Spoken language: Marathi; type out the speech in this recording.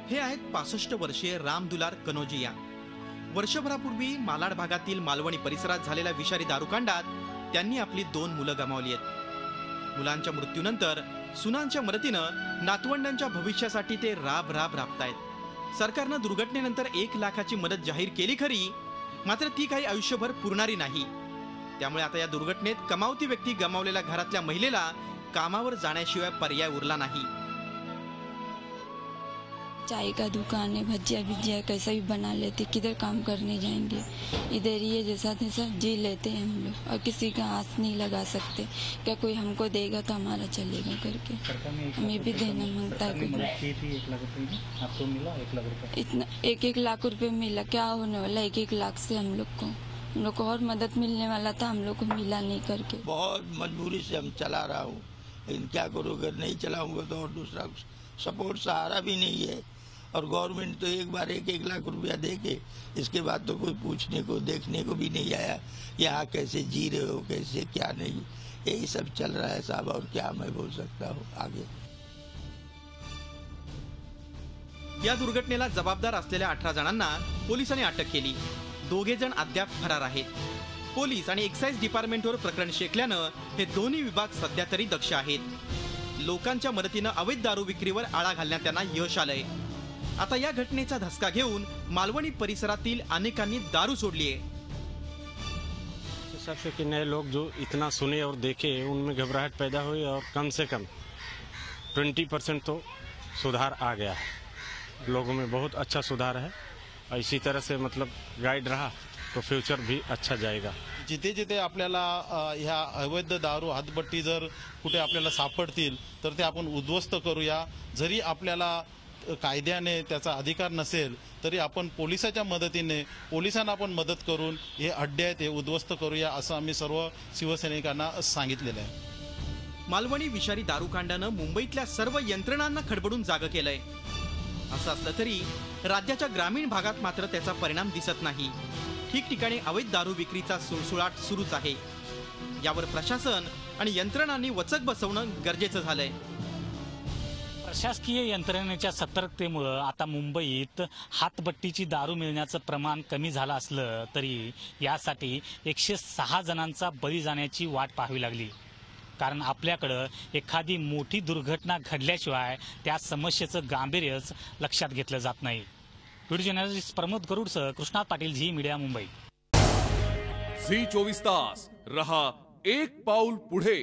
हे आहेत 65 वर्षीय राम दुलार कनोजिया। वर्षभरापूर्वी मालाड भागातील मालवणी परिसरात झालेल्या विषारी दारूकांडात त्यांनी आपली 2 मुलं गमावली आहेत। मुलांच्या मृत्यूनंतर सुनांच्या मदतीनं नातवंडांच्या भविष्यासाठी ते राबतायत। सरकारनं दुर्घटनेनंतर 1 लाखाची मदत जाहीर केली खरी, मात्र ती काही आयुष्यभर पुरणारी नाही। त्यामुळे आता या दुर्घटनेत कमावती व्यक्ती गमावलेल्या घरातल्या महिलेला कामावर जाण्याशिवाय पर्याय उरला नाही। चाय का दुकान है, भजिया भिजिया कैसा भी बना लेते, किधर काम करने जाएंगे, इधर ही है, जैसा तैसा जी लेते हैं हम लोग और किसी का आस नहीं लगा सकते। क्या कोई हमको देगा तो हमारा चलेगा करके हमें भी देना मांगता है। 1 लाख रुपए आपको मिला? 1 लाख रुपए इतना 1 लाख रुपए मिला, क्या होने वाला 1 लाख से? हम लोग को और मदद मिलने वाला था, हम लोग को मिला नहीं करके। बहुत मजबूरी से हम चला रहा हूँ, लेकिन क्या करूँ, अगर नहीं चलाऊंगा तो और दूसरा सपोर्ट सहारा भी नहीं है। और गवर्नमेंट तो एक बार 1 लाख रुपया दे के इसके बाद तो कोई पूछने को देखने को भी नहीं आया, यहाँ कैसे जी रहे हो, कैसे क्या नहीं, यही सब चल रहा है साहब। और क्या मैं बोल सकता हूँ आगे। या दुर्घटनेला जबाबदार असलेल्या 18 जणांना पोलिसांनी अटक केली। 2 जण अद्याप फरार आहेत। पोलीस आणि एक्साइज डिपार्टमेंटवर प्रकरण शेकल्यानं हे दोन्ही विभाग सध्या तरी दक्ष आहेत। लोकांच्या मदतीनं अवैध दारू विक्रीवर आळा घालण्यात त्यांना यश आलंय। आता या घटनेचा धसका घेऊन मालवणी परिसरातील अनेकांनी दारू सोडली आहे। सबसे कि नए लोग जो इतना सुने और देखे उनमें घबराहट पैदा हुई और कम से कम 20% तो सुधार आ गया है। लोगों में बहुत अच्छा सुधार है। इसी तरह से मतलब गाइड रहा तो फ्यूचर भी अच्छा जाएगा। जिथे जिथे आपल्याला ह्या अवैध दारू हातभट्टी जर कुठे आपल्याला सापडतील तर ते आपण उद्ध्वस्त करूया। जरी आपल्याला कायद्याने त्याचा अधिकार नसेल तरी आपण पोलिसाच्या मदतीने पोलिसांना आपण मदत करून हे अड्डे आहेत हे उद्ध्वस्त करूया, असं आम्ही सर्व शिवसैनिकांना सांगितलेलं आहे। मालवणी विषारी दारूकांडानं मुंबईतल्या सर्व यंत्रणांना खडबडून जागं केलंय। असं असलं तरी राज्याच्या ग्रामीण भागात मात्र त्याचा परिणाम दिसत नाही। ठिकठिकाणी अवैध दारू विक्रीचा सुळसुळाट सुरूच आहे। यावर प्रशासन आणि यंत्रणांनी वचक बसवणं गरजेचं झालंय। प्रशासकीय यंत्रणेच्या सतर्कतेमुळे आता मुंबईत हातभट्टीची दारू मिळण्याचं प्रमाण कमी झालं असलं तरी यासाठी 106 जणांचा बळी जाण्याची वाट पाहावी लागली। कारण आपल्याकडं एखादी मोठी दुर्घटना घडल्याशिवाय त्या समस्येचं गांभीर्यच लक्षात घेतलं जात नाही। व्हिडिओ जर्नलिस्ट प्रमोद गरुडसह Krishnat Patil, Zee media, Mumbai. Zee 24 तास रहा एक पाऊल पुढे।